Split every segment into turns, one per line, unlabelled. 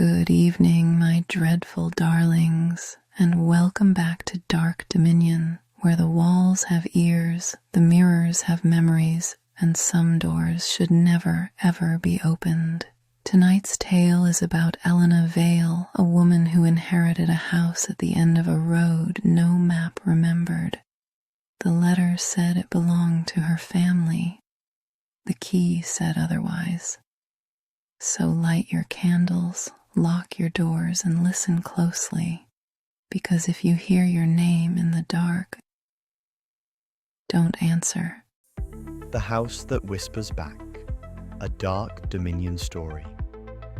Good evening, my dreadful darlings, and welcome back to Dark Dominion, where the walls have ears, the mirrors have memories, and some doors should never, ever be opened. Tonight's tale is about Elena Vale, a woman who inherited a house at the end of a road no map remembered. The letter said it belonged to her family. The key said otherwise. So light your candles, lock your doors, and listen closely, because if you hear your name in the dark, don't answer.
The House That Whispers Back, a Dark Dominion story.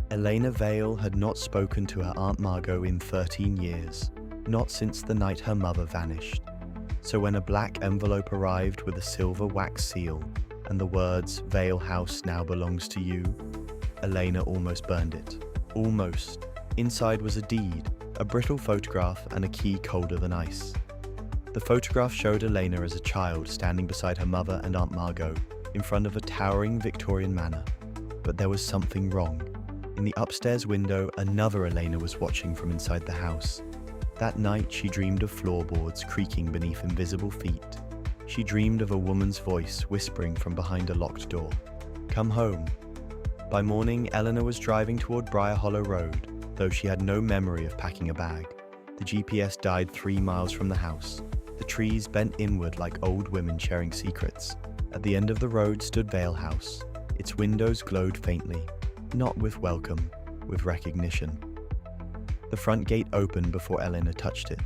Elena Vale had not spoken to her Aunt Margot in 13 years, not since the night her mother vanished. So when a black envelope arrived with a silver wax seal and the words, "Vale House now belongs to you," Elena almost burned it. Almost. Inside was a deed, a brittle photograph, and a key colder than ice. The photograph showed Elena as a child standing beside her mother and Aunt Margot in front of a towering Victorian manor. But there was something wrong. In the upstairs window, another Elena was watching from inside the house. That night, she dreamed of floorboards creaking beneath invisible feet. She dreamed of a woman's voice whispering from behind a locked door, "Come home." By morning, Eleanor was driving toward Briar Hollow Road, though she had no memory of packing a bag. The GPS died 3 miles from the house. The trees bent inward like old women sharing secrets. At the end of the road stood Vale House. Its windows glowed faintly, not with welcome, with recognition. The front gate opened before Eleanor touched it.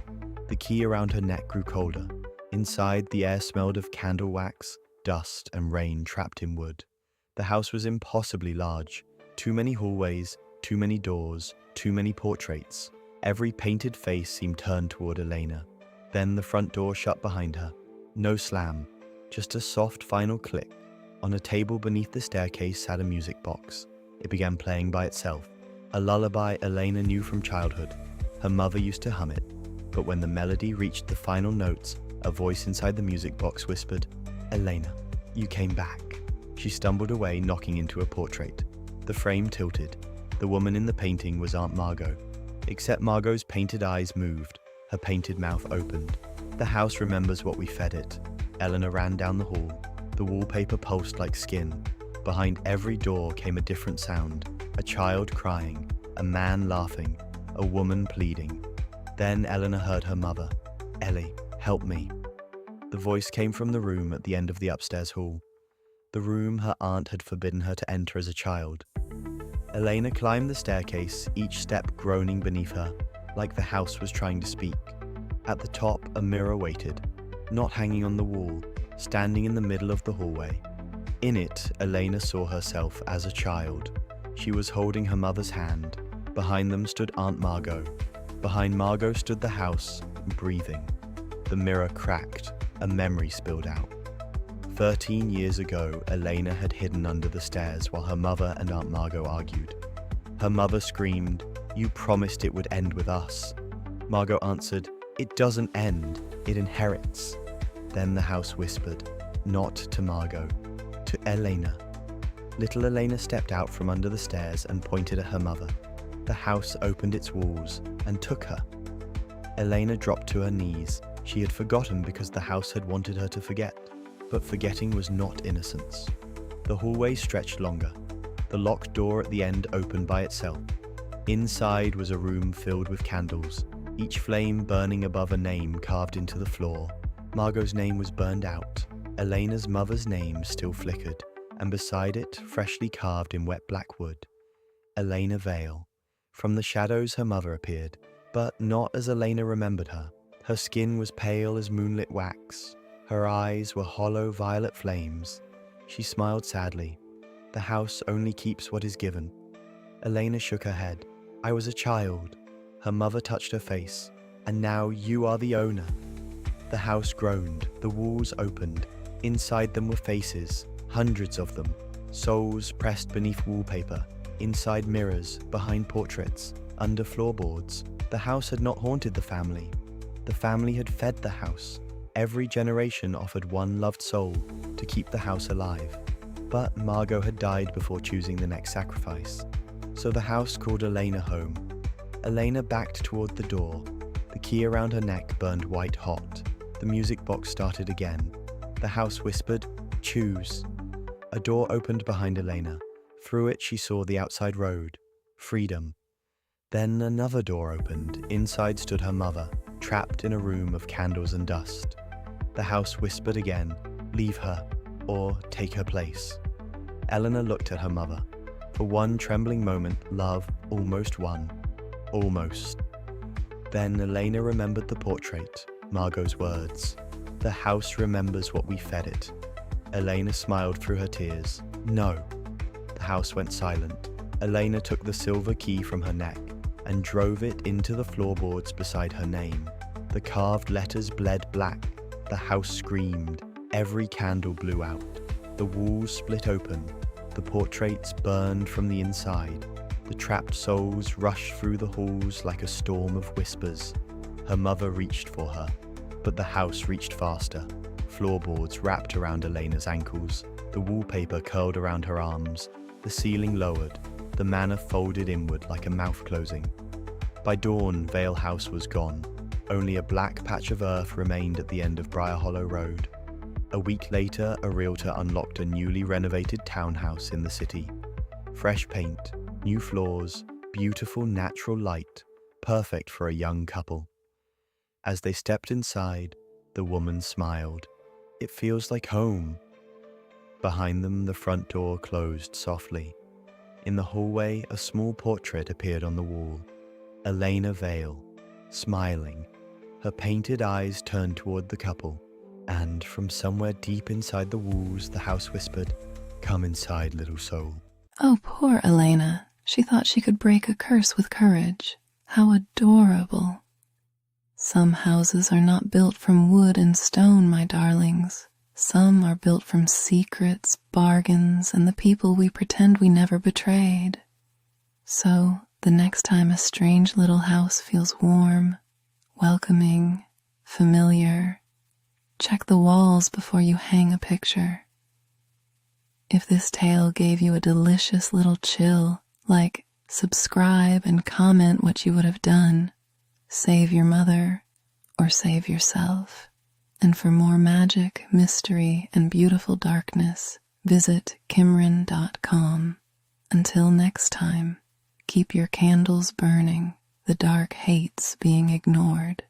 The key around her neck grew colder. Inside, the air smelled of candle wax, dust, and rain trapped in wood. The house was impossibly large. Too many hallways, too many doors, too many portraits. Every painted face seemed turned toward Elena. Then the front door shut behind her. No slam, just a soft final click. On a table beneath the staircase sat a music box. It began playing by itself. A lullaby Elena knew from childhood. Her mother used to hum it. But when the melody reached the final notes, a voice inside the music box whispered, "Elena, you came back." She stumbled away, knocking into a portrait. The frame tilted. The woman in the painting was Aunt Margot. Except Margot's painted eyes moved. Her painted mouth opened. "The house remembers what we fed it." Eleanor ran down the hall. The wallpaper pulsed like skin. Behind every door came a different sound. A child crying, a man laughing, a woman pleading. Then Eleanor heard her mother. "Ellie, help me." The voice came from the room at the end of the upstairs hall. The room her aunt had forbidden her to enter as a child. Elena climbed the staircase, each step groaning beneath her, like the house was trying to speak. At the top, a mirror waited, not hanging on the wall, standing in the middle of the hallway. In it, Elena saw herself as a child. She was holding her mother's hand. Behind them stood Aunt Margot. Behind Margot stood the house, breathing. The mirror cracked, a memory spilled out. 13 years ago, Elena had hidden under the stairs while her mother and Aunt Margot argued. Her mother screamed, "You promised it would end with us." Margot answered, "It doesn't end, it inherits." Then the house whispered, not to Margot, to Elena. Little Elena stepped out from under the stairs and pointed at her mother. The house opened its walls and took her. Elena dropped to her knees. She had forgotten because the house had wanted her to forget. But forgetting was not innocence. The hallway stretched longer. The locked door at the end opened by itself. Inside was a room filled with candles, each flame burning above a name carved into the floor. Margot's name was burned out. Elena's mother's name still flickered, and beside it, freshly carved in wet black wood, Elena Vale. From the shadows her mother appeared, but not as Elena remembered her. Her skin was pale as moonlit wax. Her eyes were hollow violet flames. She smiled sadly. The house only keeps what is given. Elena shook her head. "I was a child." Her mother touched her face. "And now you are the owner." The house groaned. The walls opened. Inside them were faces, hundreds of them. Souls pressed beneath wallpaper. Inside mirrors, behind portraits, under floorboards. The house had not haunted the family. The family had fed the house. Every generation offered one loved soul to keep the house alive. But Margot had died before choosing the next sacrifice. So the house called Elena home. Elena backed toward the door. The key around her neck burned white hot. The music box started again. The house whispered, "Choose." A door opened behind Elena. Through it she saw the outside road. Freedom. Then another door opened. Inside stood her mother, trapped in a room of candles and dust. The house whispered again, "Leave her, or take her place." Eleanor looked at her mother. For one trembling moment, love almost won. Almost. Then Elena remembered the portrait, Margot's words. "The house remembers what we fed it." Elena smiled through her tears. "No." The house went silent. Elena took the silver key from her neck and drove it into the floorboards beside her name. The carved letters bled black. The house screamed. Every candle blew out. The walls split open. The portraits burned from the inside. The trapped souls rushed through the halls like a storm of whispers. Her mother reached for her, but the house reached faster. Floorboards wrapped around Elena's ankles. The wallpaper curled around her arms. The ceiling lowered. The manor folded inward like a mouth closing. By dawn, Vale House was gone. Only a black patch of earth remained at the end of Briar Hollow Road. A week later, a realtor unlocked a newly renovated townhouse in the city. Fresh paint, new floors, beautiful natural light, perfect for a young couple. As they stepped inside, the woman smiled. "It feels like home." Behind them, the front door closed softly. In the hallway, a small portrait appeared on the wall. Elena Vale, smiling. Her painted eyes turned toward the couple, and from somewhere deep inside the walls, the house whispered, "Come inside, little soul."
Oh, poor Elena. She thought she could break a curse with courage. How adorable. Some houses are not built from wood and stone, my darlings. Some are built from secrets, bargains, and the people we pretend we never betrayed. So, the next time a strange little house feels warm, welcoming, familiar, check the walls before you hang a picture. If this tale gave you a delicious little chill, like subscribe and comment what you would have done, save your mother, or save yourself. And for more magic, mystery, and beautiful darkness, visit Kimrin.com. Until next time, keep your candles burning. The dark hates being ignored.